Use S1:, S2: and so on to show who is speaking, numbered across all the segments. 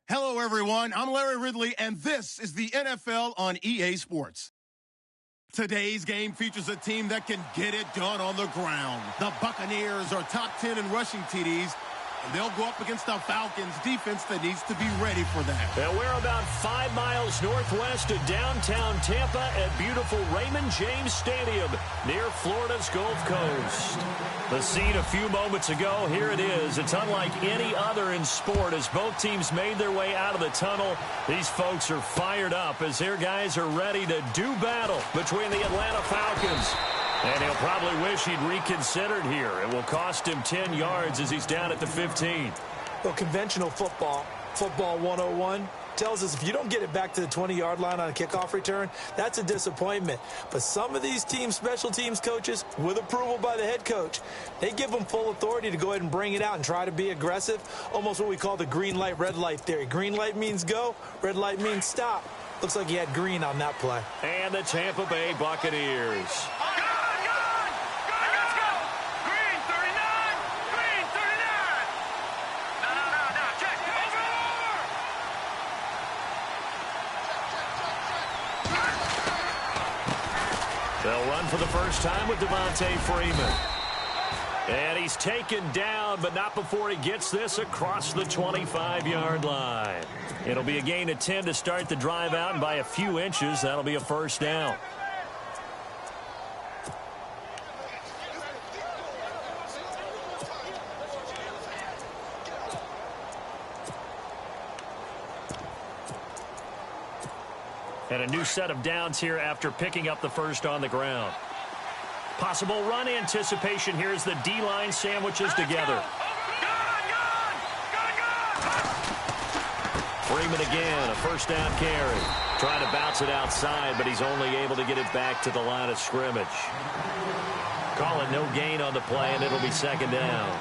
S1: Hello, everyone. I'm Larry Ridley, and this is the NFL on EA Sports. Today's game features a team that can get it done on the ground. The Buccaneers are top 10 in rushing TDs, and they'll go up against the Falcons defense that needs to be ready for that.
S2: And we're about 5 miles northwest of downtown Tampa at beautiful Raymond James Stadium near Florida's Gulf Coast. The scene a few moments ago, here it is. It's unlike any other in sport as both teams made their way out of the tunnel. These folks are fired up as their guys are ready to do battle between the Atlanta Falcons. And he'll probably wish he'd reconsidered here. It will cost him 10 yards as he's down at the 15.
S3: Well, conventional football 101, tells us if you don't get it back to the 20-yard line on a kickoff return, that's a disappointment. But some of these teams, special teams coaches, with approval by the head coach, they give them full authority to go ahead and bring it out and try to be aggressive, almost what we call the green light, red light theory. Green light means go, red light means stop. Looks like he had green on that play.
S2: And the Tampa Bay Buccaneers. They'll run for the first time with Devontae Freeman. And he's taken down, but not before he gets this across the 25-yard line. It'll be a gain of 10 to start the drive out, and by a few inches, that'll be a first down. And a new set of downs here after picking up the first on the ground. Possible run anticipation here as the D-line sandwiches together. Freeman again, a first down carry. Trying to bounce it outside, but he's only able to get it back to the line of scrimmage. Call it no gain on the play, and it'll be second down.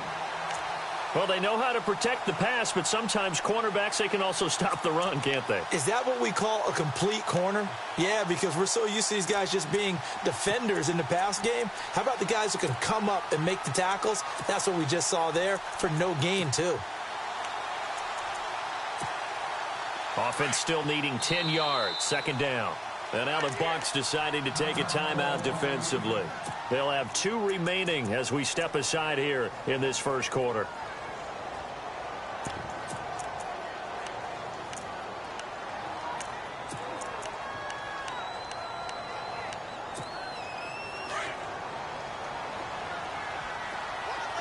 S2: Well, they know how to protect the pass, but sometimes cornerbacks, they can also stop the run, can't they?
S3: Is that what we call a complete corner? Yeah, because we're so used to these guys just being defenders in the pass game. How about the guys who can come up and make the tackles? That's what we just saw there for no gain, too.
S2: Offense still needing 10 yards, second down. And now the Bucs deciding to take a timeout defensively. They'll have 2 remaining as we step aside here in this first quarter.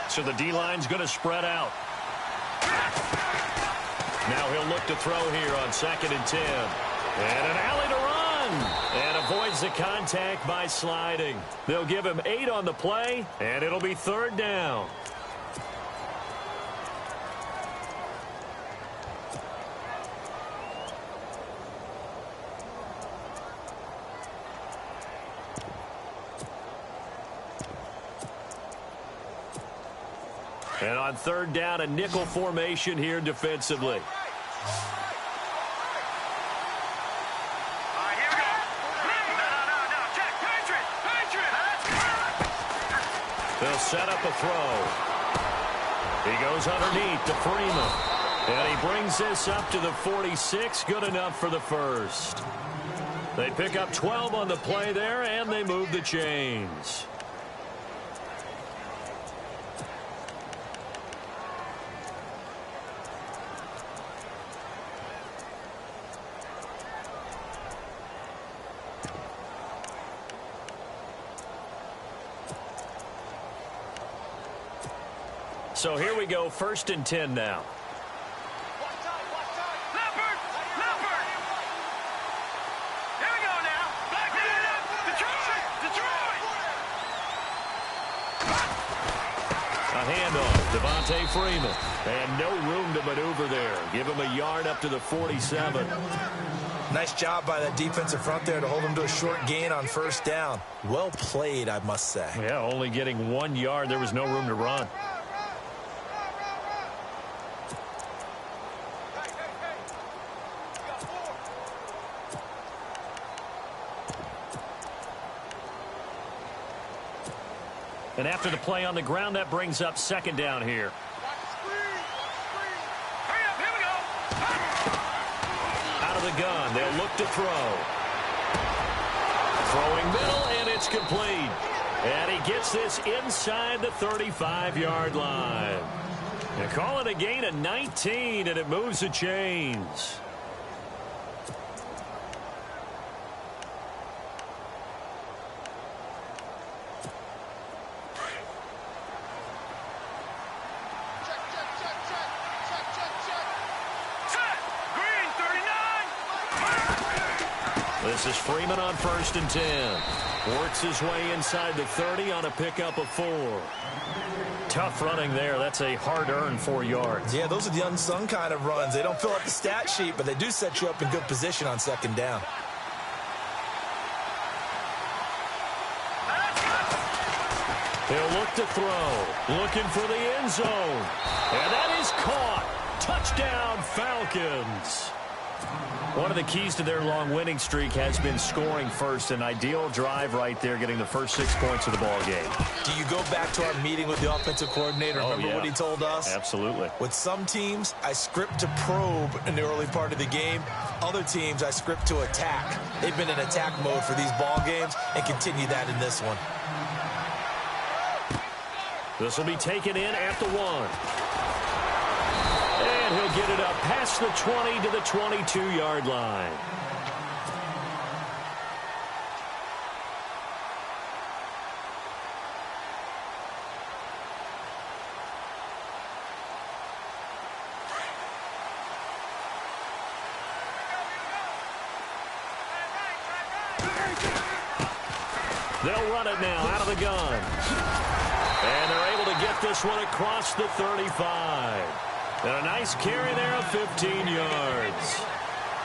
S2: So the D-line's going to spread out. Now he'll look to throw here on 2nd and 10. And an alley to run. And avoids the contact by sliding. They'll give him 8 on the play, and it'll be 3rd down. And on 3rd down, a nickel formation here defensively. They'll set up a throw. He goes underneath to Freeman. And he brings this up to the 46. Good enough for the first. They pick up 12 on the play there, and they move the chains. So here we go, 1st and 10 now.
S4: Leopard! Leopard! Here we go now. Black man up. Detroit! Detroit!
S2: A handoff, Devontae Freeman. And no room to maneuver there. Give him a yard up to the 47.
S3: Nice job by that defensive front there to hold him to a short gain on 1st down. Well played, I must say.
S2: Yeah, only getting 1 yard. There was no room to run. And after the play on the ground, that brings up 2nd down here. Out of the gun, they'll look to throw. Throwing middle, and it's complete. And he gets this inside the 35-yard line. They call it a gain of 19, and it moves the chains. This is Freeman on 1st and 10. Works his way inside the 30 on a pickup of 4. Tough running there. That's a hard-earned 4 yards.
S3: Yeah, those are the unsung kind of runs. They don't fill up the stat sheet, but they do set you up in good position on 2nd down.
S2: He'll look to throw. Looking for the end zone. And that is caught. Touchdown, Falcons. One of the keys to their long winning streak has been scoring first. An ideal drive right there, getting the first 6 points of the ball game.
S3: Do you go back to our meeting with the offensive coordinator? Remember what he told us?
S2: Absolutely.
S3: With some teams, I script to probe in the early part of the game. Other teams, I script to attack. They've been in attack mode for these ball games and continue that in this one.
S2: This will be taken in at the 1. And he'll get it up past the 20 to the 22-yard line. They'll run it now out of the gun. And they're able to get this one across the 35. And a nice carry there of 15 yards.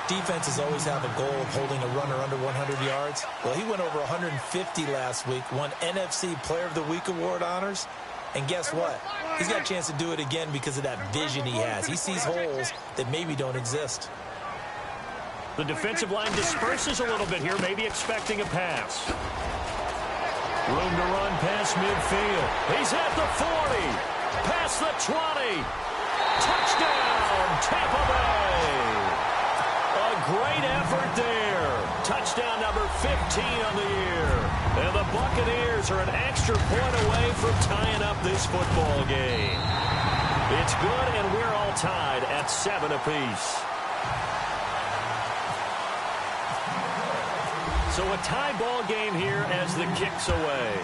S3: Defenses always have a goal of holding a runner under 100 yards. Well, he went over 150 last week, won NFC Player of the Week award honors. And guess what? He's got a chance to do it again because of that vision he has. He sees holes that maybe don't exist.
S2: The defensive line disperses a little bit here, maybe expecting a pass. Room to run past midfield. He's at the 40. Past the 20. Touchdown, Tampa Bay. A great effort there. Touchdown number 15 on the year. And the Buccaneers are an extra point away from tying up this football game. It's good, and we're all tied at 7 apiece. So a tie ball game here as the kick's away.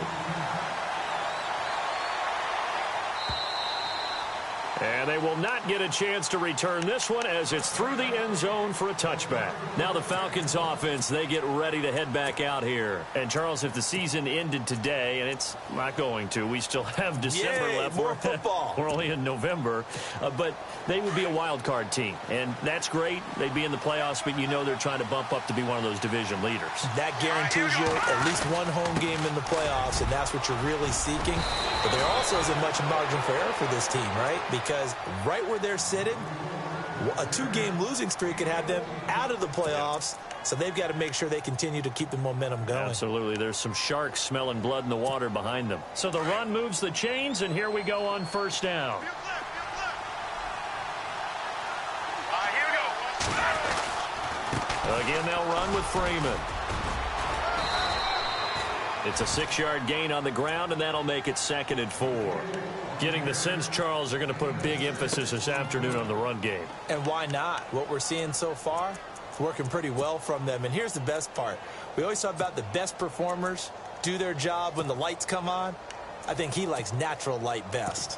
S2: And they will not get a chance to return this one as it's through the end zone for a touchback. Now the Falcons offense, they get ready to head back out here. And Charles, if the season ended today, and it's not going to, we still have December left.
S3: More football.
S2: We're only in November. But they would be a wild card team. And that's great. They'd be in the playoffs, but you know they're trying to bump up to be one of those division leaders.
S3: That guarantees you at least one home game in the playoffs, and that's what you're really seeking. But there also isn't much margin for error for this team, right? Because right where they're sitting, a 2-game losing streak could have them out of the playoffs, so they've got to make sure they continue to keep the momentum going.
S2: Absolutely. There's some sharks smelling blood in the water behind them. So the run moves the chains, and here we go on first down.
S4: Here we go.
S2: Again, they'll run with Freeman. It's a 6-yard gain on the ground, and that'll make it 2nd and 4. Getting the sense, Charles, they're going to put a big emphasis this afternoon on the run game.
S3: And why not? What we're seeing so far, it's working pretty well from them. And here's the best part. We always talk about the best performers do their job when the lights come on. I think he likes natural light best.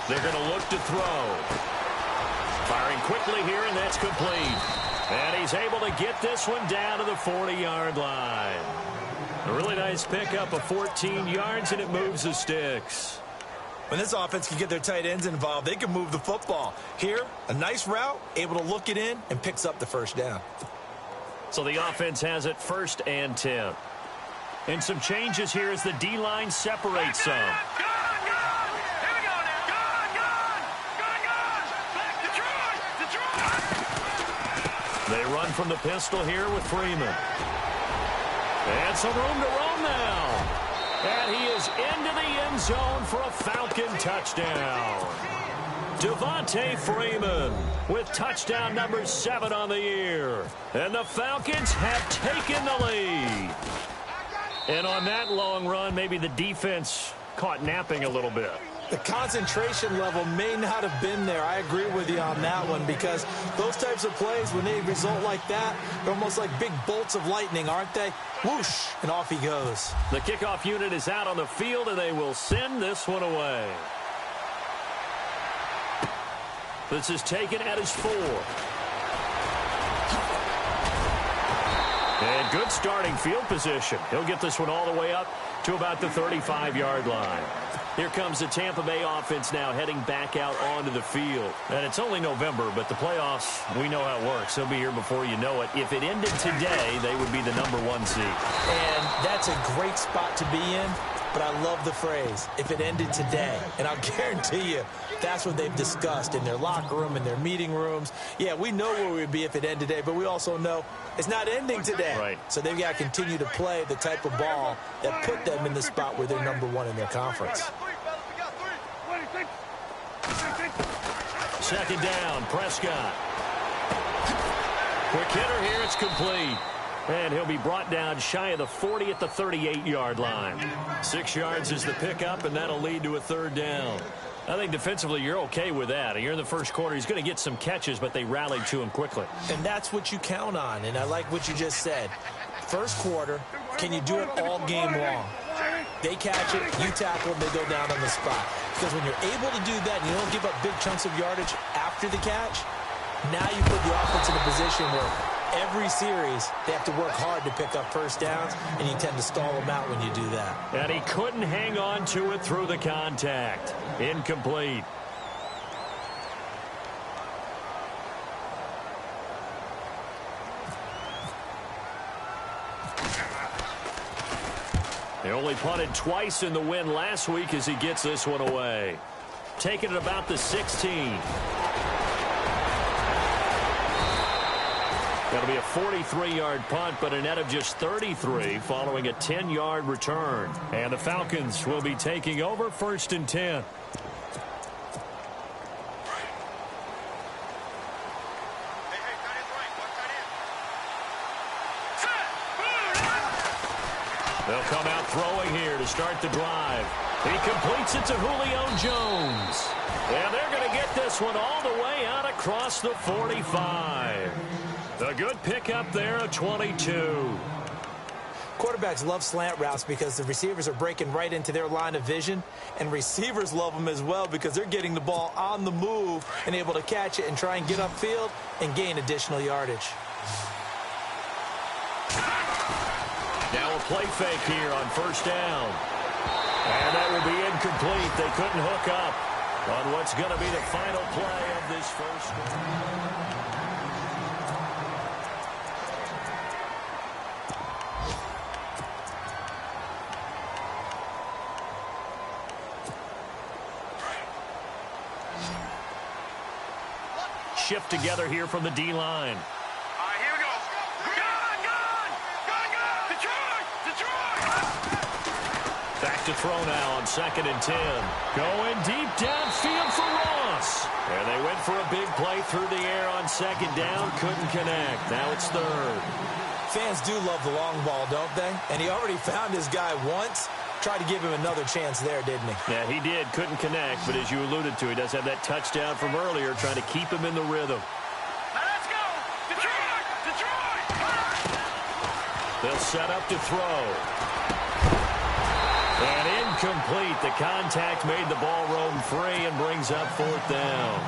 S2: They're going to look to throw. Firing quickly here, and that's complete. And he's able to get this one down to the 40-yard line. A really nice pickup of 14 yards, and it moves the sticks.
S3: When this offense can get their tight ends involved, they can move the football. Here, a nice route, able to look it in, and picks up the first down.
S2: So the offense has it 1st and 10. And some changes here as the D-line separates some. They run from the pistol here with Freeman. And some room to roam now. And he is into the end zone for a Falcon touchdown. Devontae Freeman with touchdown number 7 on the year. And the Falcons have taken the lead. And on that long run, maybe the defense caught napping a little bit.
S3: The concentration level may not have been there. I agree with you on that one because those types of plays, when they result like that, they're almost like big bolts of lightning, aren't they? Whoosh, and off he goes.
S2: The kickoff unit is out on the field, and they will send this one away. This is taken at his 4. And good starting field position. He'll get this one all the way up to about the 35-yard line. Here comes the Tampa Bay offense now heading back out onto the field. And it's only November, but the playoffs, we know how it works. They'll be here before you know it. If it ended today, they would be the number 1 seed.
S3: And that's a great spot to be in, but I love the phrase, if it ended today. And I'll guarantee you, that's what they've discussed in their locker room, in their meeting rooms. Yeah, we know where we'd be if it ended today, but we also know it's not ending today.
S2: Right.
S3: So they've got to continue to play the type of ball that put them in the spot where they're number 1 in their conference.
S2: 2nd down, Prescott. Quick hitter here, it's complete. And he'll be brought down shy of the 40 at the 38-yard line. 6 yards is the pickup, and that'll lead to a 3rd down. I think defensively you're okay with that. Here in the first quarter, he's going to get some catches, but they rallied to him quickly.
S3: And that's what you count on, and I like what you just said. First quarter, can you do it all game long? They catch it, you tackle them, they go down on the spot. Because when you're able to do that and you don't give up big chunks of yardage after the catch, now you put the offense in a position where every series they have to work hard to pick up first downs, and you tend to stall them out when you do that.
S2: And he couldn't hang on to it through the contact. Incomplete. They only punted twice in the win last week as he gets this one away. Taking it about the 16. That'll be a 43-yard punt, but a net of just 33 following a 10-yard return. And the Falcons will be taking over 1st and 10. They'll come out throwing here to start the drive. He completes it to Julio Jones. And they're going to get this one all the way out across the 45. A good pickup there, a 22.
S3: Quarterbacks love slant routes because the receivers are breaking right into their line of vision, and receivers love them as well because they're getting the ball on the move and able to catch it and try and get upfield and gain additional yardage.
S2: Now a play fake here on 1st down. And that will be incomplete. They couldn't hook up on what's going to be the final play of this first one. Shift together here from the D-line.
S4: All right, here we go. Gun! Detroit!
S2: Back to throw now on 2nd and 10. Going deep downfield for Ross. And they went for a big play through the air on 2nd down. Couldn't connect. Now it's 3rd.
S3: Fans do love the long ball, don't they? And he already found his guy once. Tried to give him another chance there, didn't he?
S2: Yeah, he did. Couldn't connect. But as you alluded to, he does have that touchdown from earlier, trying to keep him in the rhythm.
S4: Now let's go! Detroit!
S2: They'll set up to throw. And incomplete. The contact made the ball roam free and brings up 4th down.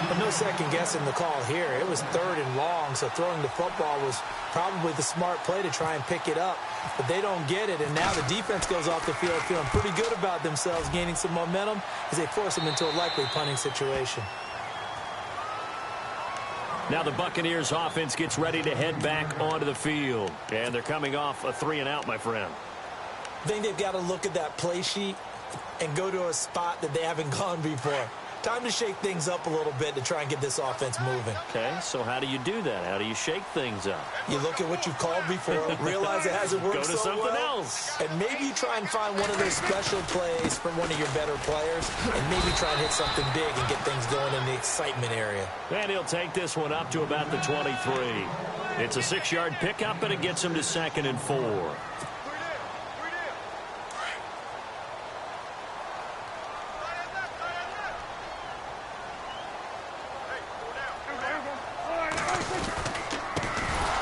S3: But no second guessing the call here. It was 3rd and long, so throwing the football was probably the smart play to try and pick it up. But they don't get it, and now the defense goes off the field feeling pretty good about themselves, gaining some momentum as they force them into a likely punting situation.
S2: Now the Buccaneers offense gets ready to head back onto the field. And they're coming off a 3-and-out, my friend.
S3: I think they've got to look at that play sheet and go to a spot that they haven't gone before. Time to shake things up a little bit to try and get this offense moving.
S2: Okay, so how do you do that? How do you shake things up?
S3: You look at what you've called before, realize it hasn't worked
S2: Go to
S3: so
S2: something
S3: well,
S2: else.
S3: and maybe try and find one of those special plays from one of your better players, and maybe try and hit something big and get things going in the excitement area.
S2: And he'll take this one up to about the 23. It's a 6-yard pickup, and it gets him to 2nd and 4.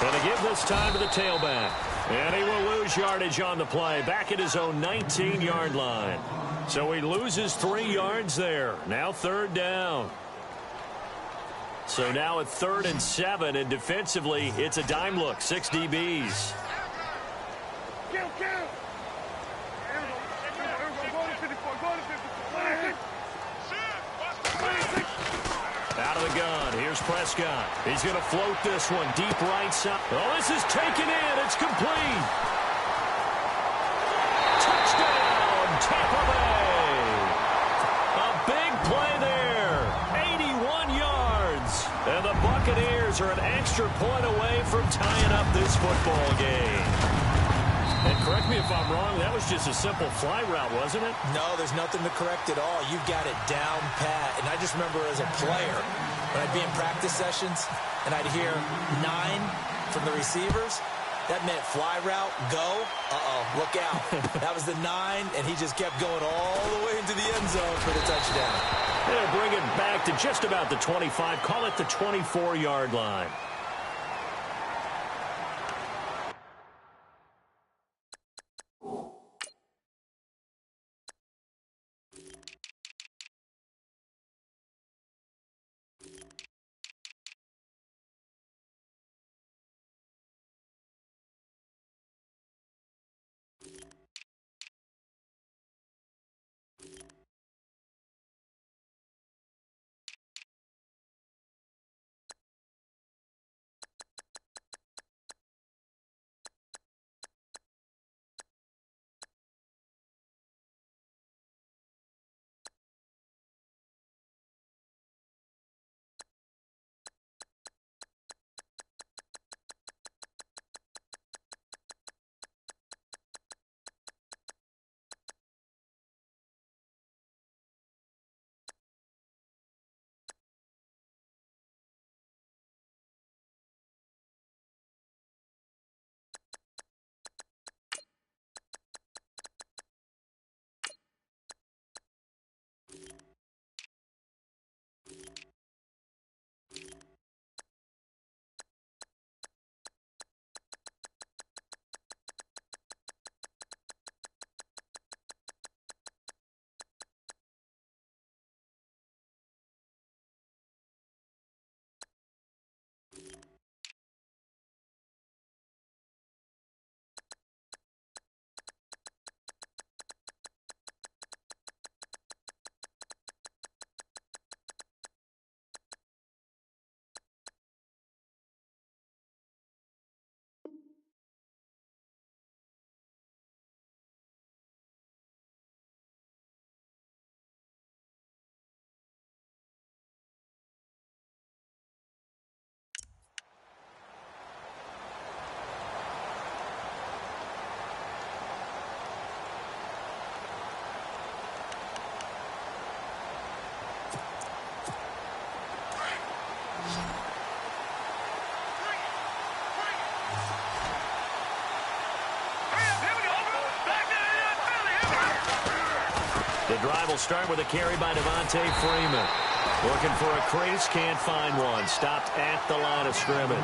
S2: And they give this time to the tailback. And he will lose yardage on the play. Back at his own 19-yard line. So he loses 3 yards there. Now 3rd down. So now at 3rd and 7. And defensively, it's a dime look. 6 DBs. Out of the gun. Here's Prescott. He's going to float this one deep right side. Oh, this is taken in. It's complete. Touchdown, Tampa Bay. A big play there. 81 yards. And the Buccaneers are an extra point away from tying up this football game. And correct me if I'm wrong, that was just a simple fly route, wasn't it?
S3: No, there's nothing to correct at all. You've got it down pat. And I just remember as a player, when I'd be in practice sessions and I'd hear 9 from the receivers, that meant fly route, go, look out. That was the 9, and he just kept going all the way into the end zone for the touchdown.
S2: They'll bring it back to just about the 25, call it the 24-yard line. will start with a carry by Devontae Freeman. Looking for a crease, can't find one. Stopped at the line of scrimmage.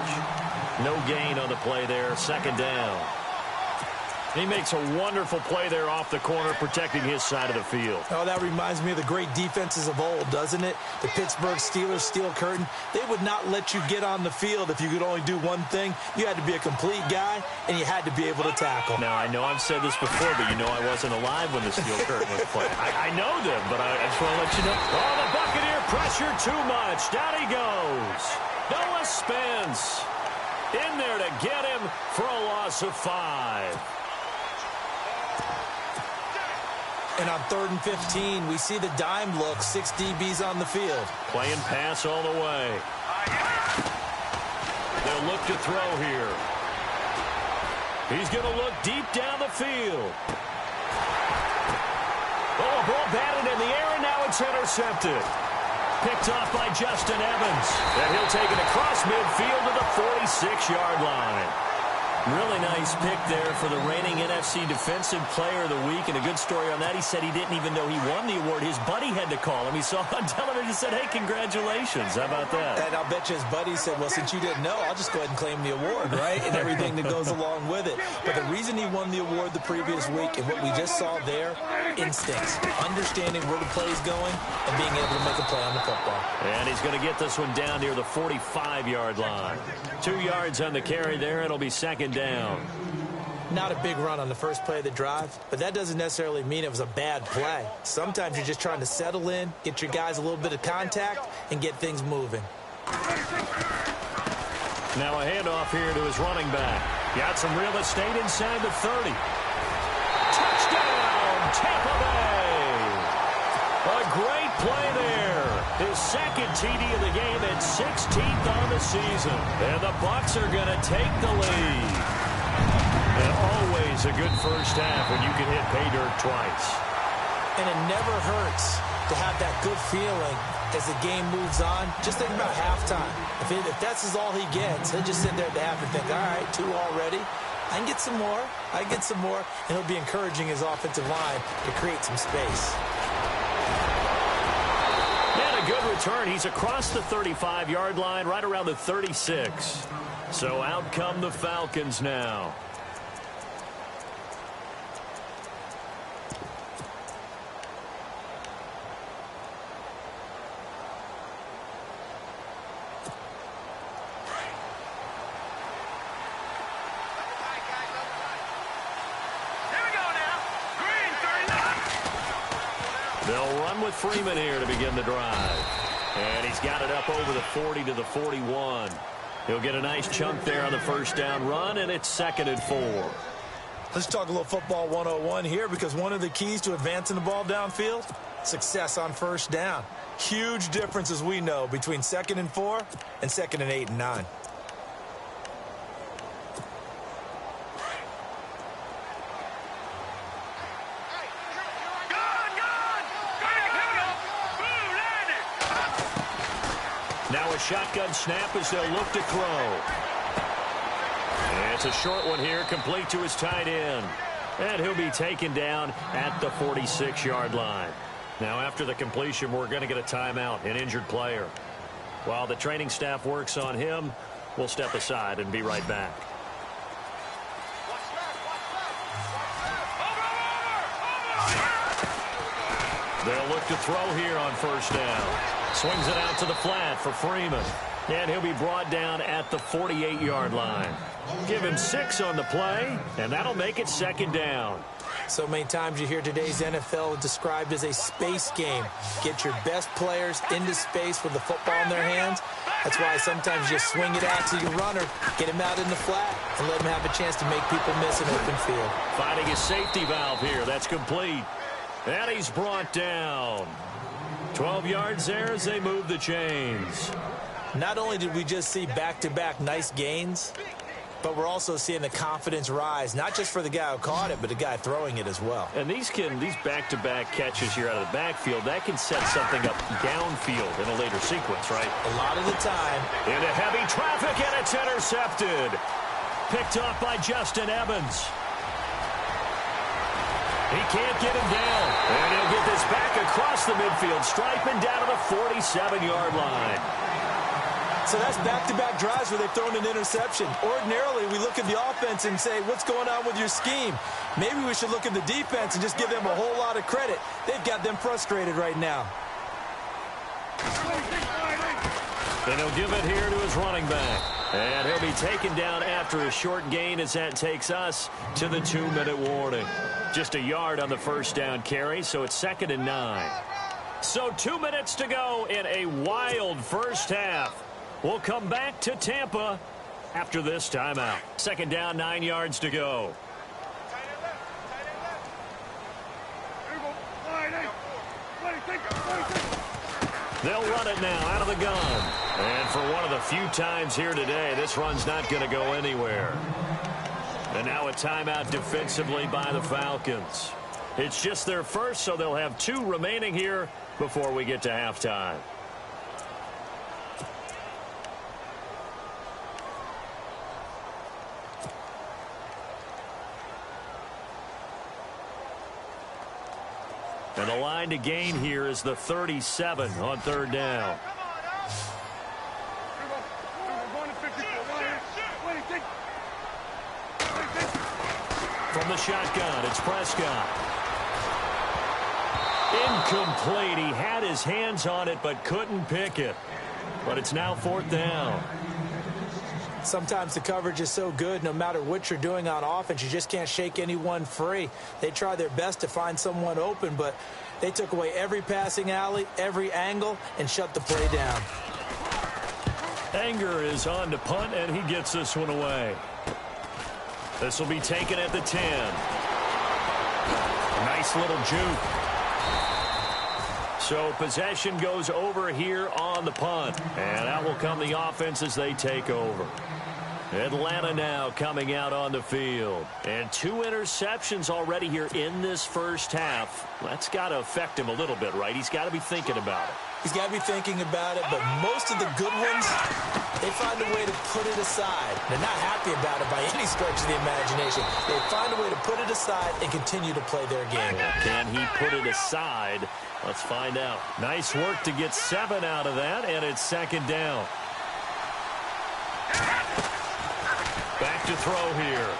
S2: No gain on the play there, second down. He makes a wonderful play there off the corner, protecting his side of the field.
S3: Oh, that reminds me of the great defenses of old, doesn't it? The Pittsburgh Steelers steel curtain. They would not let you get on the field if you could only do one thing. You had to be a complete guy, and you had to be able to tackle.
S2: Now, I know I've said this before, but you know I wasn't alive when the steel curtain was played. I know them, but I just want to let you know. Oh, the Buccaneer pressure too much. Down he goes. Noah Spence in there to get him for a loss of 5.
S3: And on 3rd and 15, we see the dime look, 6 DBs on the field.
S2: Playing pass all the way. They'll look to throw here. He's going to look deep down the field. Oh, a ball batted in the air, and now it's intercepted. Picked off by Justin Evans. And he'll take it across midfield to the 46-yard line. Really nice pick there for the reigning NFC Defensive Player of the Week. And a good story on that, he said he didn't even know he won the award. His buddy had to call him. He saw it on television and said, hey, congratulations. How about that?
S3: And I'll bet you his buddy said, well, since you didn't know, I'll just go ahead and claim the award, right? And everything that goes along with it. But the reason he won the award the previous week and what we just saw there, instincts, understanding where the play is going and being able to make a play on the football.
S2: And he's going to get this one down near the 45-yard line. 2 yards on the carry there. It'll be second down.
S3: Not a big run on the first play of the drive, but that doesn't necessarily mean it was a bad play. Sometimes you're just trying to settle in, get your guys a little bit of contact, and get things moving.
S2: Now a handoff here to his running back. Got some real estate inside the 30. Touchdown, Tampa Bay! A great play there. His second TD of the game and 16th on the season. And the Bucs are going to take the lead. And always a good first half when you can hit pay dirt twice.
S3: And it never hurts to have that good feeling as the game moves on. Just think about halftime. If that's all he gets, he'll just sit there at the half and think, all right, 2 already. I can get some more. I can get some more. And he'll be encouraging his offensive line to create some space.
S2: And a good return. He's across the 35-yard line, right around the 36. So out come the Falcons now. They'll run with Freeman here to begin the drive. And he's got it up over the 40 to the 41. He'll get a nice chunk there on the first down run, and it's 2nd and 4.
S3: Let's talk a little football 101 here, because one of the keys to advancing the ball downfield, success on first down. Huge difference, as we know, between 2nd and 4 and 2nd and 8 and 9.
S2: Now a shotgun snap as they'll look to throw. And it's a short one here, complete to his tight end. And he'll be taken down at the 46-yard line. Now after the completion, we're going to get a timeout, an injured player. While the training staff works on him, we'll step aside and be right back. They'll look to throw here on first down. Swings it out to the flat for Freeman. And he'll be brought down at the 48-yard line. Give him 6 on the play, and that'll make it 2nd down.
S3: So many times you hear today's NFL described as a space game. Get your best players into space with the football in their hands. That's why sometimes you swing it out to your runner, get him out in the flat, and let him have a chance to make people miss an open field.
S2: Finding his safety valve here. That's complete. And he's brought down. 12 yards there as they move the chains.
S3: Not only did we just see back-to-back nice gains, but we're also seeing the confidence rise, not just for the guy who caught it, but the guy throwing it as well.
S2: And these back-to-back catches here out of the backfield, that can set something up downfield in a later sequence, right?
S3: A lot of the time.
S2: Into heavy traffic, and it's intercepted. Picked off by Justin Evans. He can't get him down. And he'll get this back across the midfield stripe and down to the 47-yard line.
S3: So that's back-to-back drives where they've thrown an interception. Ordinarily, we look at the offense and say, what's going on with your scheme? Maybe we should look at the defense and just give them a whole lot of credit. They've got them frustrated right now.
S2: Then he'll give it here to his running back. And he'll be taken down after a short gain as that takes us to the 2-minute warning. Just a yard on the first down carry, so it's 2nd and 9. So 2 minutes to go in a wild first half. We'll come back to Tampa after this timeout. 2nd down, 9 yards to go. They'll run it now out of the gun. And for one of the few times here today, this run's not going to go anywhere. And now a timeout defensively by the Falcons. It's just their first, so they'll have 2 remaining here before we get to halftime. And the line to gain here is the 37 on 3rd down. From the shotgun, it's Prescott. Incomplete. He had his hands on it but couldn't pick it. But it's now 4th down.
S3: Sometimes the coverage is so good, no matter what you're doing on offense, you just can't shake anyone free. They try their best to find someone open, but they took away every passing alley, every angle, and shut the play down.
S2: Anger is on to punt, and he gets this one away. This will be taken at the 10. Nice little juke. So possession goes over here on the punt. And out will come the offense as they take over. Atlanta now coming out on the field. And 2 interceptions already here in this first half. That's got to affect him a little bit, right? He's got to be thinking about it.
S3: He's got to be thinking about it, but most of the good ones, they find a way to put it aside. They're not happy about it by any stretch of the imagination. They find a way to put it aside and continue to play their game.
S2: Can he put it aside? Let's find out. Nice work to get 7 out of that, and it's 2nd down. Back to throw here.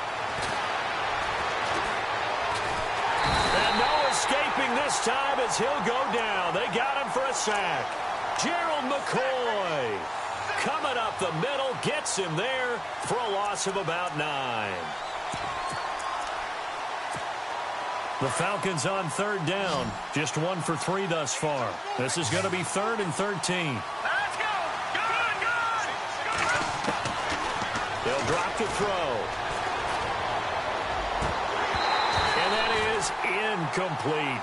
S2: And no escaping this time as he'll go down. They got him for a sack. Gerald McCoy coming up the middle, gets him there for a loss of about 9. The Falcons on 3rd down. Just 1 for 3 thus far. This is going to be 3rd and 13.
S4: Let's go. Good.
S2: They'll drop to throw. And that is incomplete.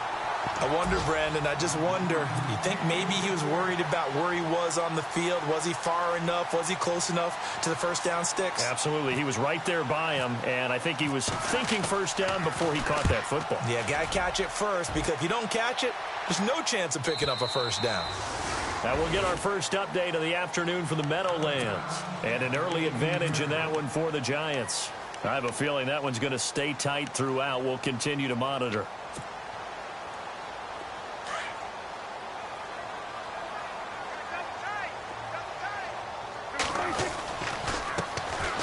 S3: I wonder, Brandon, I just wonder, you think maybe he was worried about where he was on the field? Was he far enough? Was he close enough to the first down sticks?
S2: Absolutely. He was right there by him, and I think he was thinking first down before he caught that football.
S3: Yeah, got to catch it first, because if you don't catch it, there's no chance of picking up a first down.
S2: Now we'll get our first update of the afternoon for the Meadowlands, and an early advantage in that one for the Giants. I have a feeling that one's going to stay tight throughout. We'll continue to monitor.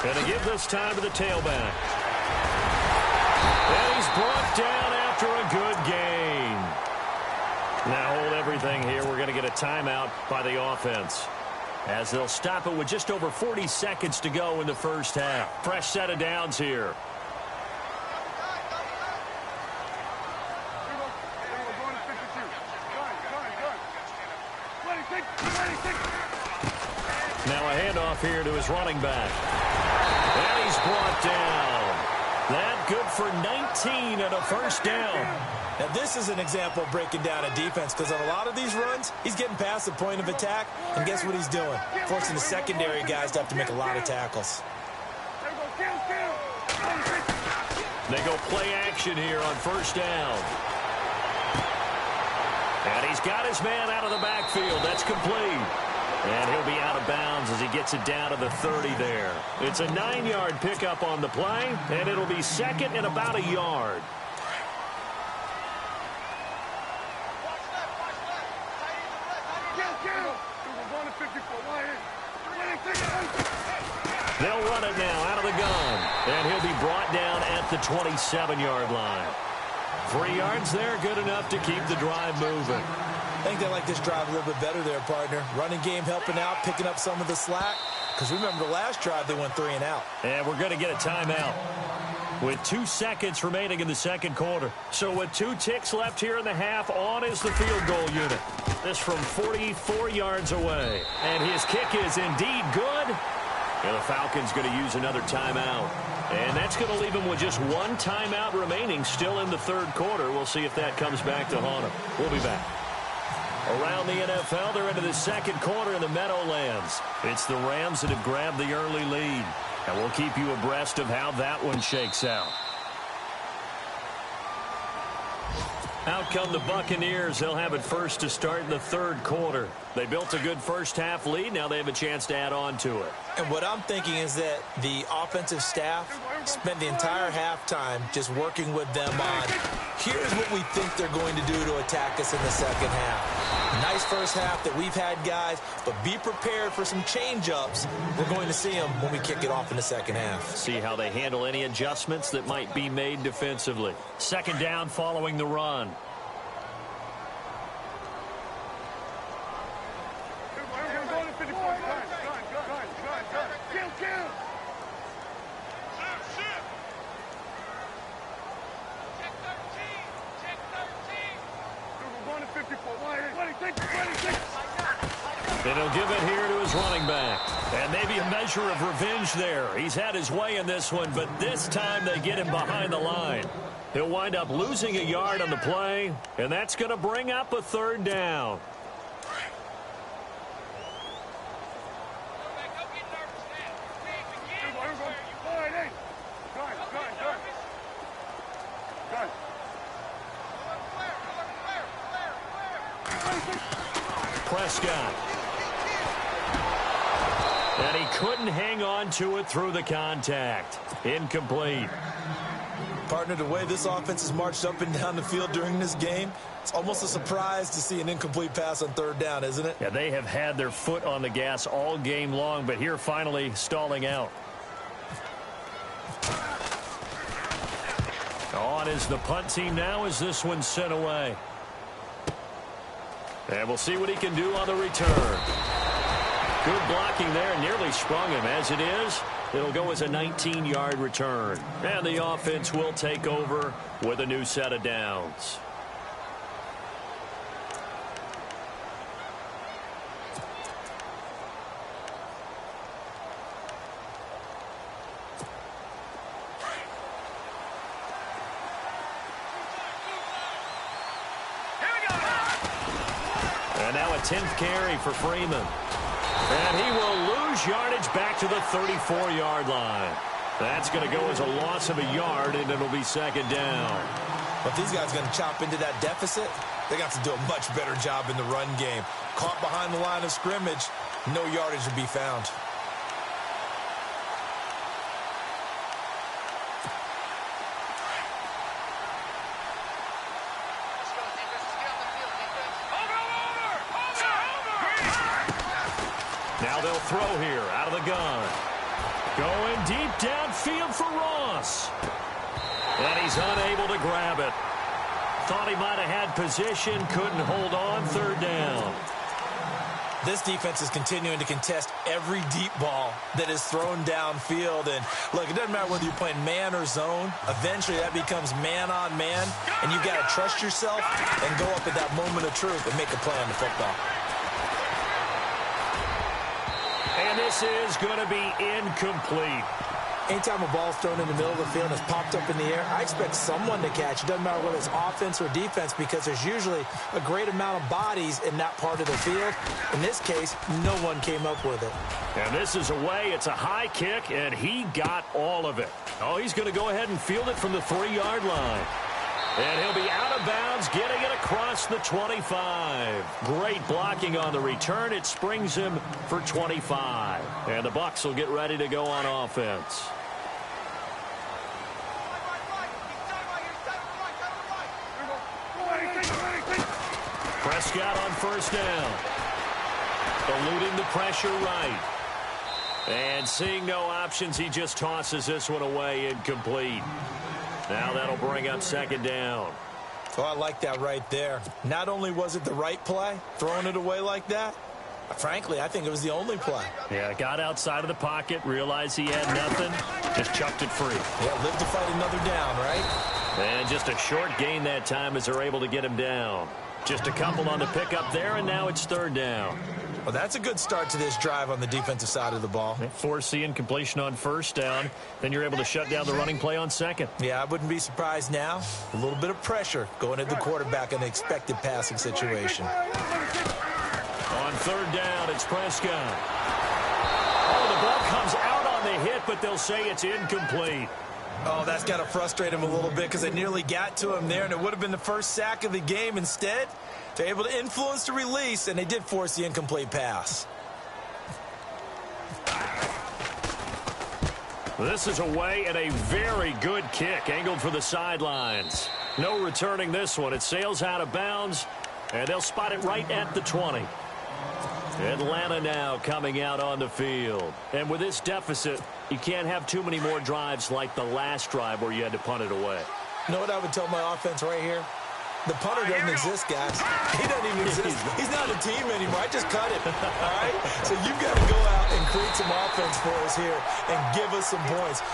S2: And to give this time to the tailback. And he's brought down after a good gain. Now hold everything here. We're going to get a timeout by the offense, as they'll stop it with just over 40 seconds to go in the first half. Fresh set of downs here. Now a handoff here to his running back. And he's brought down. That good for 19 and a first down.
S3: Now this is an example of breaking down a defense, because on a lot of these runs, he's getting past the point of attack, and guess what he's doing? Forcing the secondary guys to have to make a lot of tackles.
S2: They go play action here on first down. And he's got his man out of the backfield. That's complete. And he'll be out of bounds as he gets it down to the 30 there. It's a 9-yard pickup on the play, and it'll be 2nd and about a yard. They'll run it now out of the gun. And he'll be brought down at the 27-yard line. 3 yards there, good enough to keep the drive moving.
S3: I think they like this drive a little bit better there, partner. Running game helping out, picking up some of the slack. Because remember, the last drive they went 3 and out.
S2: And we're going to get a timeout with 2 seconds remaining in the second quarter. So with 2 ticks left here in the half, on is the field goal unit. This from 44 yards away. And his kick is indeed good. And the Falcons going to use another timeout. And that's going to leave him with just 1 timeout remaining still in the third quarter. We'll see if that comes back to haunt him. We'll be back. Around the NFL, they're into the second quarter in the Meadowlands. It's the Rams that have grabbed the early lead. And we'll keep you abreast of how that one shakes out. Out come the Buccaneers. They'll have it first to start in the third quarter. They built a good first-half lead. Now they have a chance to add on to it.
S3: And what I'm thinking is that the offensive staff spent the entire halftime just working with them on, here's what we think they're going to do to attack us in the second half. Nice first half that we've had, guys, but be prepared for some change-ups. We're going to see them when we kick it off in the second half.
S2: See how they handle any adjustments that might be made defensively. Second down following the run. And he'll give it here to his running back. And maybe a measure of revenge there. He's had his way in this one, but this time they get him behind the line. He'll wind up losing a yard on the play, and that's going to bring up a third down. Prescott. And he couldn't hang on to it through the contact. Incomplete.
S3: Partner, the way this offense has marched up and down the field during this game, it's almost a surprise to see an incomplete pass on third down, isn't it?
S2: Yeah, they have had their foot on the gas all game long, but here finally stalling out. On is the punt team now as this one's sent away. And we'll see what he can do on the return. Good blocking there, nearly sprung him. As it is, it'll go as a 19-yard return. And the offense will take over with a new set of downs. And now a 10th carry for Freeman. And he will lose yardage back to the 34-yard line. That's going to go as a loss of a yard, and it'll be second down.
S3: But if these guys are going to chop into that deficit, they got to do a much better job in the run game. Caught behind the line of scrimmage, no yardage to be found.
S2: Now they'll throw here out of the gun. Going deep downfield for Ross. And he's unable to grab it. Thought he might have had position, couldn't hold on, third down.
S3: This defense is continuing to contest every deep ball that is thrown downfield. And look, it doesn't matter whether you're playing man or zone. Eventually that becomes man on man. And you've got to trust yourself and go up at that moment of truth and make a play on the football.
S2: And this is going to be incomplete.
S3: Anytime a ball's thrown in the middle of the field and it's popped up in the air, I expect someone to catch. It doesn't matter whether it's offense or defense because there's usually a great amount of bodies in that part of the field. In this case, no one came up with it.
S2: And this is away. It's a high kick, and he got all of it. Oh, he's going to go ahead and field it from the 3-yard line. And he'll be out of bounds, getting it across the 25. Great blocking on the return. It springs him for 25. And the Bucs will get ready to go on offense. Prescott on first down. Eluding the pressure right. And seeing no options, he just tosses this one away, incomplete. Now that'll bring up second down.
S3: Oh, I like that right there. Not only was it the right play, throwing it away like that, frankly, I think it was the only play.
S2: Yeah, got outside of the pocket, realized he had nothing, just chucked it free.
S3: Yeah, live to fight another down, right?
S2: And just a short gain that time as they're able to get him down. Just a couple on the pickup there, and now it's third down.
S3: Well, that's a good start to this drive on the defensive side of the ball.
S2: Force the incompletion on first down. Then you're able to shut down the running play on second.
S3: Yeah, I wouldn't be surprised now. A little bit of pressure going at the quarterback in an expected passing situation.
S2: On third down, it's Prescott. Oh, the ball comes out on the hit, but they'll say it's incomplete.
S3: Oh, that's got to frustrate him a little bit because they nearly got to him there, and it would have been the first sack of the game. Instead, they're able to influence the release, and they did force the incomplete pass.
S2: This is away and a very good kick, angled for the sidelines. No returning this one. It sails out of bounds, and they'll spot it right at the 20. Atlanta now coming out on the field. And with this deficit, you can't have too many more drives like the last drive where you had to punt it away.
S3: You know what I would tell my offense right here? The punter doesn't exist, guys. He doesn't even exist. He's not a team anymore. I just cut him. All right? So you've got to go out and create some offense for us here and give us some points.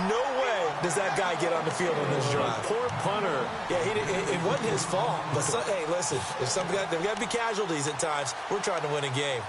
S3: No way does that guy get on the field on this drive.
S2: Poor punter.
S3: Yeah, it wasn't his fault. But hey, listen, there's got to be casualties at times. We're trying to win a game.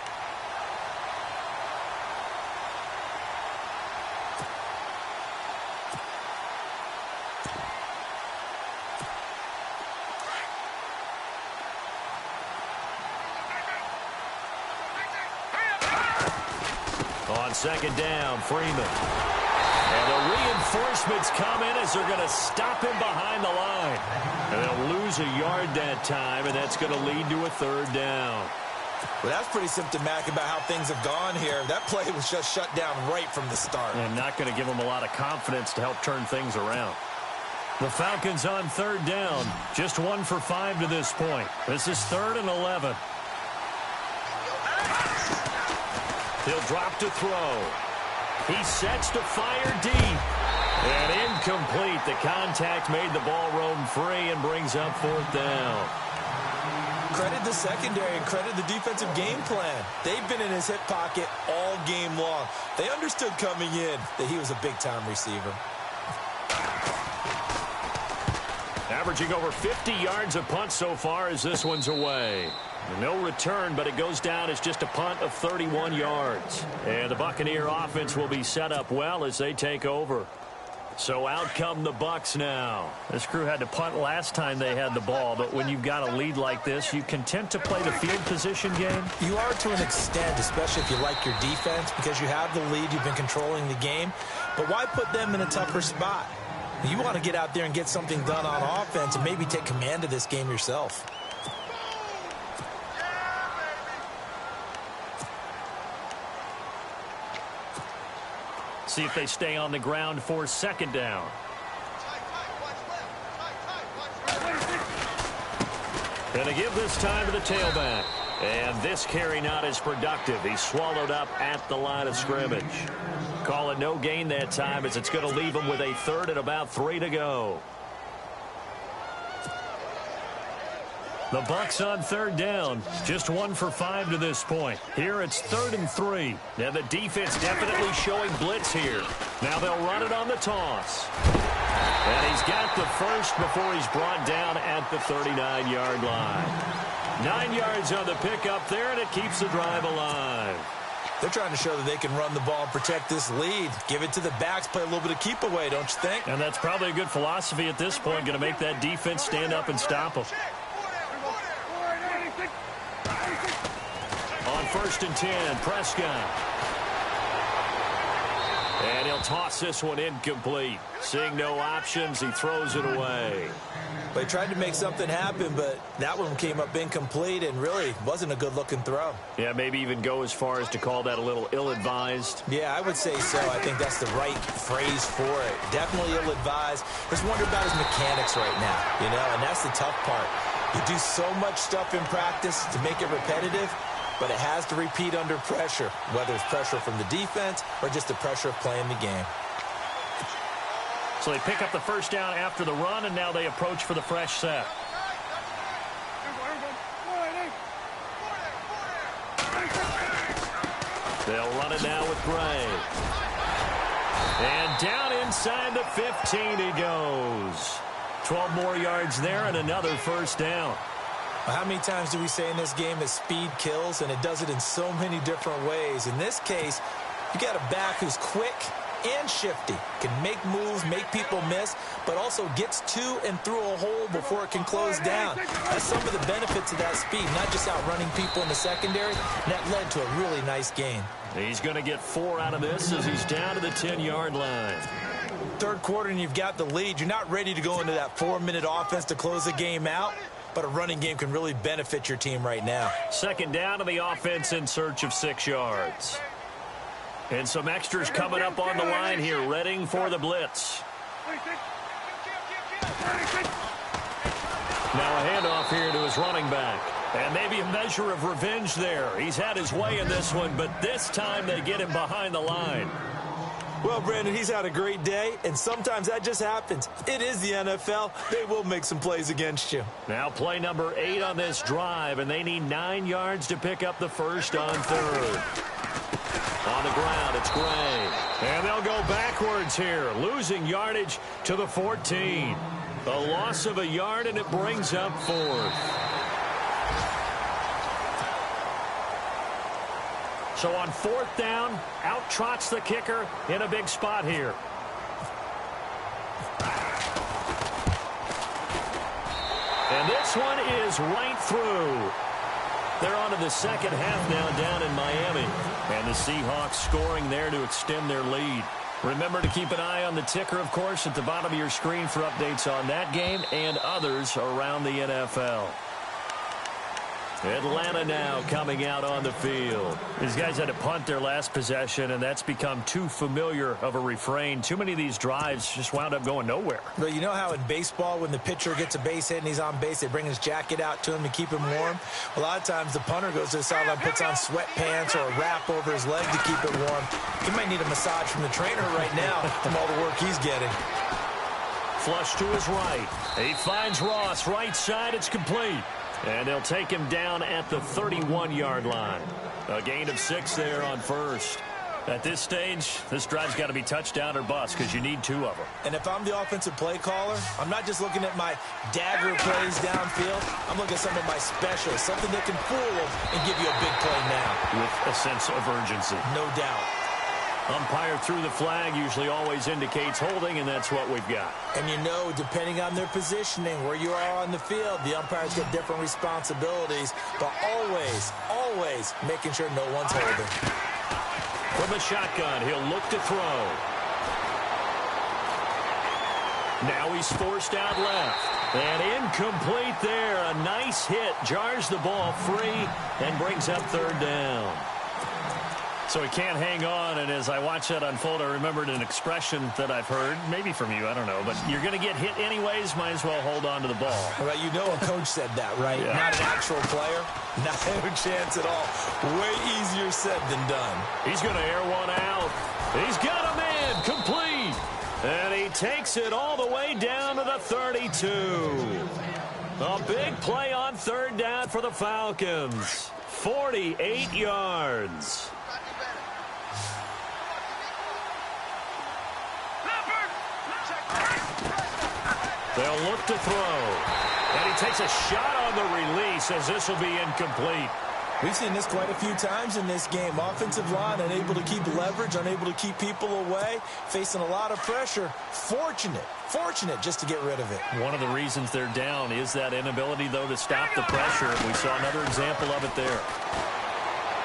S2: Second down, Freeman. And the reinforcements come in as they're going to stop him behind the line. And they'll lose a yard that time, and that's going to lead to a third down.
S3: Well, that's pretty symptomatic about how things have gone here. That play was just shut down right from the start.
S2: And not going to give them a lot of confidence to help turn things around. The Falcons on third down. Just 1 for 5 to this point. This is 3rd and 11. He'll drop to throw. He sets to fire deep. And incomplete. The contact made the ball roam free and brings up 4th down.
S3: Credit the secondary and credit the defensive game plan. They've been in his hip pocket all game long. They understood coming in that he was a big-time receiver.
S2: Averaging over 50 yards a punt so far as this one's away. No return, but it goes down as just a punt of 31 yards. And the Buccaneer offense will be set up well as they take over. So out come the Bucs now. This crew had to punt last time they had the ball, but when you've got a lead like this, you content to play the field position game?
S3: You are to an extent, especially if you like your defense, because you have the lead, you've been controlling the game. But why put them in a tougher spot? You want to get out there and get something done on offense and maybe take command of this game yourself.
S2: See if they stay on the ground for second down. And they give this time to the tailback. And this carry not as productive. He's swallowed up at the line of scrimmage. Call it no gain that time as it's going to leave him with a 3rd and about 3 to go. The Bucs on third down. Just 1 for 5 to this point. Here it's 3rd and 3. Now the defense definitely showing blitz here. Now they'll run it on the toss. And he's got the first before he's brought down at the 39-yard line. 9 yards on the pickup there, and it keeps the drive alive.
S3: They're trying to show that they can run the ball and protect this lead. Give it to the backs, play a little bit of keep away, don't you think?
S2: And that's probably a good philosophy at this point, going to make that defense stand up and stop them. On 1st and 10, Prescott. And he'll toss this one incomplete. Seeing no options, he throws it away.
S3: They tried to make something happen, but that one came up incomplete and really wasn't a good-looking throw.
S2: Yeah, maybe even go as far as to call that a little ill-advised.
S3: Yeah, I would say so. I think that's the right phrase for it. Definitely ill-advised. Just wonder about his mechanics right now, and that's the tough part. You do so much stuff in practice to make it repetitive. but it has to repeat under pressure, whether it's pressure from the defense or just the pressure of playing the game.
S2: So they pick up the first down after the run, and now they approach for the fresh set. They'll run it now with Gray. And down inside the 15 he goes. 12 more yards there and another first down.
S3: Well, how many times do we say in this game that speed kills, and it does it in so many different ways? In this case, you got a back who's quick and shifty, can make moves, make people miss, but also gets to and through a hole before it can close down. That's some of the benefits of that speed, not just outrunning people in the secondary, and that led to a really nice gain.
S2: He's going to get 4 out of this as he's down to the 10-yard line.
S3: Third quarter and you've got the lead. You're not ready to go into that 4-minute offense to close the game out, but a running game can really benefit your team right now.
S2: Second down to the offense in search of 6 yards. And some extras coming up on the line here, readying for the blitz. Now a handoff here to his running back. And maybe a measure of revenge there. He's had his way in this one, but this time they get him behind the line.
S3: Well, Brandon, he's had a great day, and sometimes that just happens. It is the NFL. They will make some plays against you.
S2: Now play number 8 on this drive, and they need 9 yards to pick up the first on third. On the ground, it's Gray. And they'll go backwards here, losing yardage to the 14. A loss of a yard, and it brings up 4th. So on 4th down, out trots the kicker in a big spot here. And this one is right through. They're on to the second half now down in Miami. And the Seahawks scoring there to extend their lead. Remember to keep an eye on the ticker, of course, at the bottom of your screen for updates on that game and others around the NFL. Atlanta now coming out on the field. These guys had to punt their last possession, and that's become too familiar of a refrain. Too many of these drives just wound up going nowhere.
S3: But you know how in baseball, when the pitcher gets a base hit and he's on base, they bring his jacket out to him to keep him warm? A lot of times the punter goes to the sideline, puts on sweatpants or a wrap over his leg to keep it warm. He might need a massage from the trainer right now from all the work he's getting.
S2: Flush to his right. He finds Ross. Right side, it's complete. And they'll take him down at the 31-yard line. A gain of 6 there on first. At this stage, this drive's got to be touchdown or bust because you need 2 of them.
S3: And if I'm the offensive play caller, I'm not just looking at my dagger plays downfield. I'm looking at some of my specials, something that can fool them and give you a big play now.
S2: With a sense of urgency.
S3: No doubt.
S2: Umpire through the flag usually always indicates holding, and that's what we've got.
S3: And you know, depending on their positioning, where you are on the field, the umpires get different responsibilities, but always making sure no one's holding.
S2: From the shotgun, he'll look to throw. Now he's forced out left. And incomplete there. A nice hit. Jars the ball free and brings up 3rd down. So he can't hang on, and as I watch that unfold, I remembered an expression that I've heard, maybe from you, I don't know, but you're going to get hit anyways, might as well hold on to the ball.
S3: Well, you know a coach said that, right?
S2: Yeah.
S3: Not an actual player. Not a chance at all. Way easier said than done.
S2: He's going to air one out. He's got a man, complete. And he takes it all the way down to the 32. A big play on 3rd down for the Falcons. 48 yards. They'll look to throw. And he takes a shot on the release as this will be incomplete.
S3: We've seen this quite a few times in this game. Offensive line unable to keep leverage, unable to keep people away, facing a lot of pressure. Fortunate just to get rid of it.
S2: One of the reasons they're down is that inability, though, to stop the pressure. We saw another example of it there.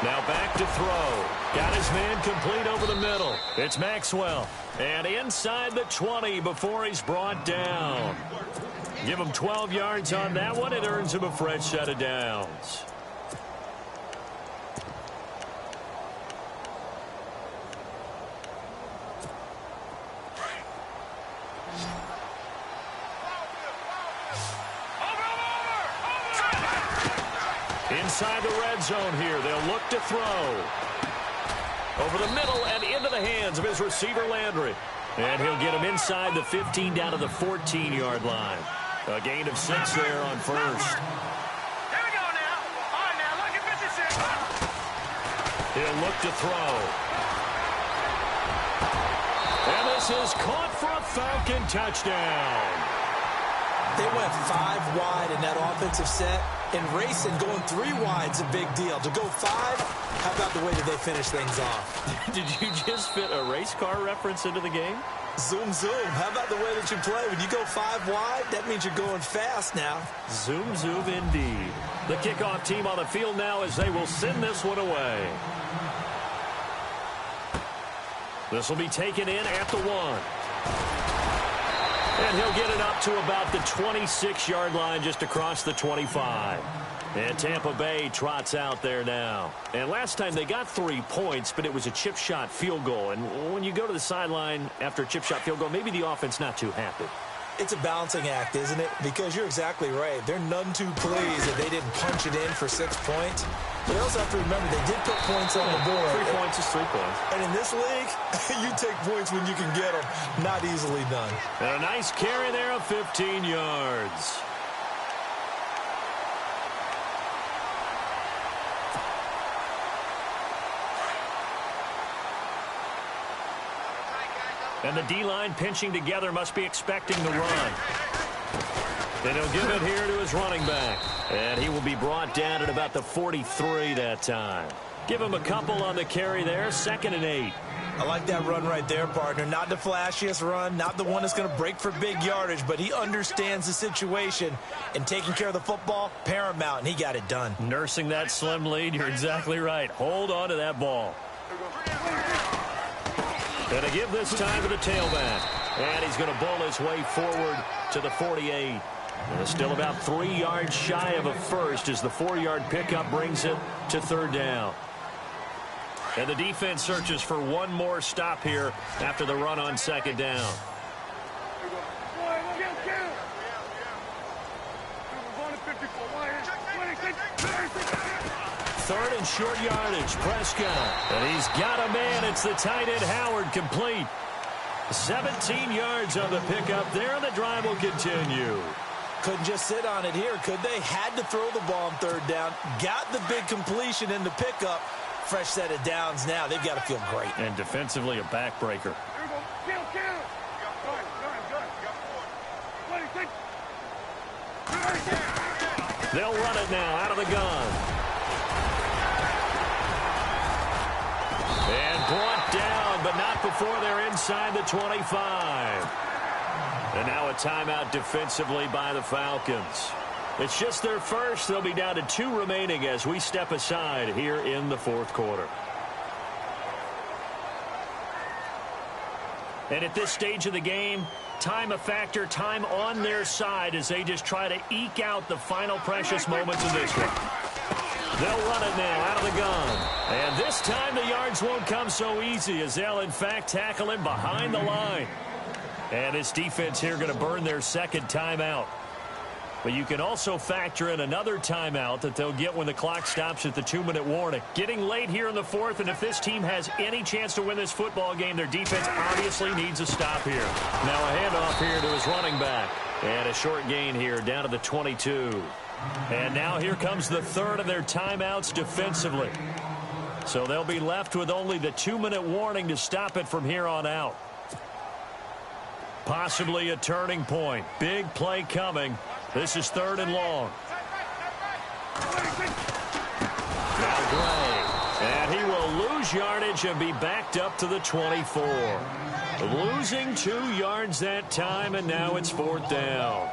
S2: Now back to throw. Got his man complete over the middle. It's Maxwell. And inside the 20 before he's brought down. Give him 12 yards on that one. It earns him a fresh set of downs. inside the red zone here. They'll look to throw. Over the middle and into the hands of his receiver, Landry. And he'll get him inside the 15 down to the 14-yard line. A gain of 6 there on first.
S4: Here we go now. All right, now, look at 56.
S2: He'll look to throw. And this is caught for a Falcon touchdown.
S3: They went 5 wide in that offensive set. And racing, going 3 wide is a big deal. To go 5, how about the way that they finish things off?
S2: Did you just fit a race car reference into the game?
S3: Zoom, zoom. How about the way that you play? When you go 5 wide, that means you're going fast now.
S2: Zoom, zoom indeed. The kickoff team on the field now as they will send this one away. This will be taken in at the 1. And he'll get it up to about the 26-yard line just across the 25. And Tampa Bay trots out there now. And last time they got 3 points, but it was a chip shot field goal. And when you go to the sideline after a chip shot field goal, maybe the offense not too happy.
S3: It's a balancing act, isn't it? Because you're exactly right. They're none too pleased that they didn't punch it in for 6 points. But you also have to remember they did put points on the board.
S2: 3 points is 3 points.
S3: And in this league, you take points when you can get them. Not easily done.
S2: And a nice carry there of 15 yards. And the D-line pinching together must be expecting the run. And he'll give it here to his running back. And he will be brought down at about the 43 that time. Give him a couple on the carry there. 2nd and 8.
S3: I like that run right there, partner. Not the flashiest run, not the one that's going to break for big yardage, but he understands the situation, and taking care of the football, paramount, and he got it done.
S2: Nursing that slim lead, you're exactly right. Hold on to that ball. And to give this time to the tailback. And he's going to bowl his way forward to the 48. And still about 3 yards shy of a first as the 4-yard pickup brings it to 3rd down. And the defense searches for one more stop here after the run on 2nd down. Third and short yardage, Prescott. And he's got a man. It's the tight end, Howard, complete. 17 yards on the pickup there, and the drive will continue.
S3: Couldn't just sit on it here, could they? Had to throw the ball on 3rd down. Got the big completion in the pickup. Fresh set of downs now. They've got to feel great.
S2: And defensively, a backbreaker. They'll run it now out of the gun. And brought down, but not before they're inside the 25. And now a timeout defensively by the Falcons. It's just their first. They'll be down to 2 remaining as we step aside here in the 4th quarter. And at this stage of the game, time a factor, time on their side as they just try to eke out the final precious moments of this one. They'll run it now out of the gun. And this time the yards won't come so easy as they'll, in fact, tackle him behind the line. And this defense here going to burn their 2nd timeout. But you can also factor in another timeout that they'll get when the clock stops at the 2-minute warning. Getting late here in the 4th, and if this team has any chance to win this football game, their defense obviously needs a stop here. Now a handoff here to his running back. And a short gain here down to the 22. And now here comes the 3rd of their timeouts defensively. So they'll be left with only the 2-minute warning to stop it from here on out. Possibly a turning point. Big play coming. This is 3rd and long. Now Gray. And he will lose yardage and be backed up to the 24. Losing 2 yards that time, and now it's 4th down.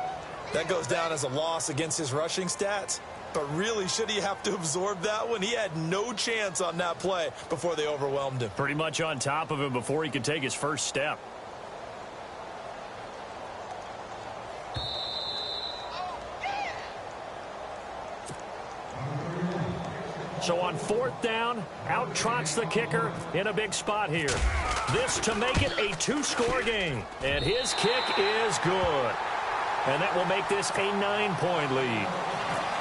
S3: That goes down as a loss against his rushing stats. But really, should he have to absorb that one? He had no chance on that play before they overwhelmed him.
S2: Pretty much on top of him before he could take his first step. So on 4th down, out trots the kicker in a big spot here. This to make it a 2-score game. And his kick is good. And that will make this a 9-point lead.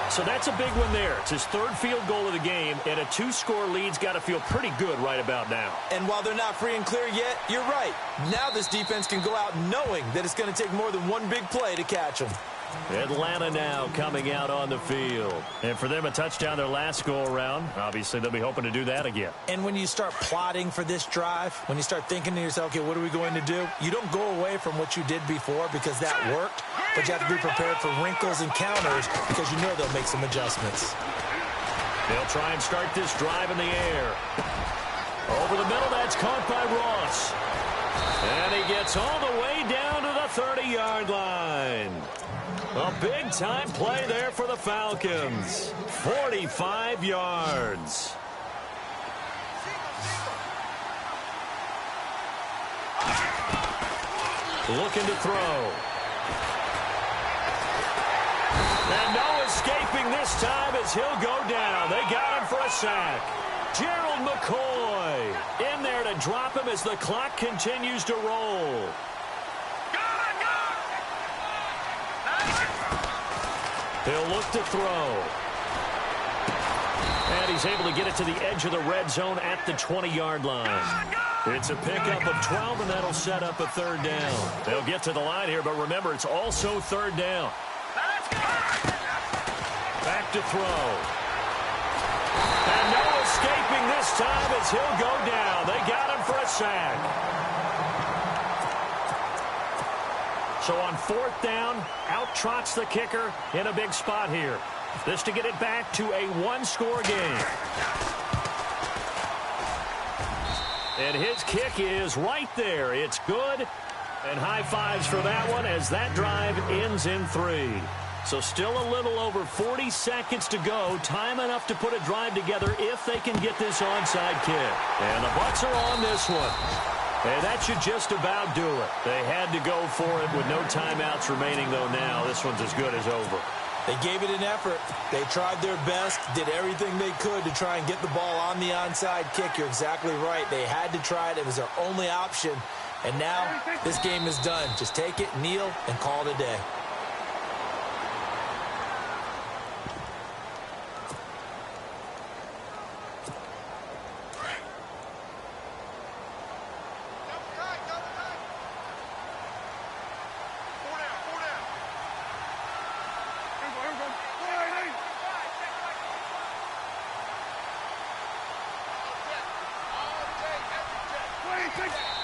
S2: So that's a big one there. It's his third field goal of the game, and a 2-score lead's got to feel pretty good right about now.
S3: And while they're not free and clear yet, you're right. Now this defense can go out knowing that it's going to take more than one big play to catch them.
S2: Atlanta now coming out on the field. And for them, a touchdown their last go-around. Obviously, they'll be hoping to do that again.
S3: And when you start plotting for this drive, when you start thinking to yourself, okay, what are we going to do? You don't go away from what you did before because that worked, but you have to be prepared for wrinkles and counters because you know they'll make some adjustments.
S2: They'll try and start this drive in the air. Over the middle, that's caught by Ross. And he gets all the way down to the 30-yard line. A big-time play there for the Falcons. 45 yards. Looking to throw. And no escaping this time as he'll go down. They got him for a sack. Gerald McCoy in there to drop him as the clock continues to roll. He'll look to throw. And he's able to get it to the edge of the red zone at the 20-yard line. It's a pickup of 12, and that'll set up a third down. They'll get to the line here, but remember, it's also third down. Back to throw. And no escaping this time as he'll go down. They got him for a sack. So on fourth down, out trots the kicker in a big spot here. This to get it back to a one-score game. And his kick is right there. It's good. And high fives for that one as that drive ends in 3. So still a little over 40 seconds to go. Time enough to put a drive together if they can get this onside kick. And the Bucs are on this one. And that should just about do it. They had to go for it with no timeouts remaining, though now. This one's as good as over.
S3: They gave it an effort. They tried their best, did everything they could to try and get the ball on the onside kick. You're exactly right. They had to try it. It was their only option. And now this game is done. Just take it, kneel, and call it a day.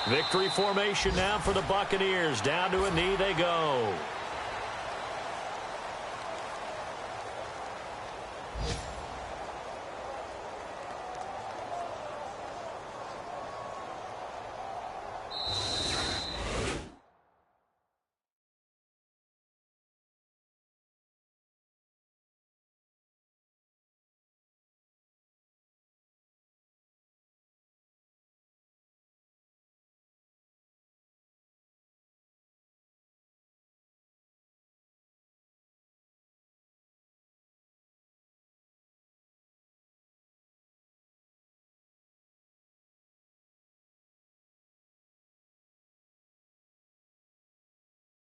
S2: Victory formation now for the Buccaneers. Down to a knee they go.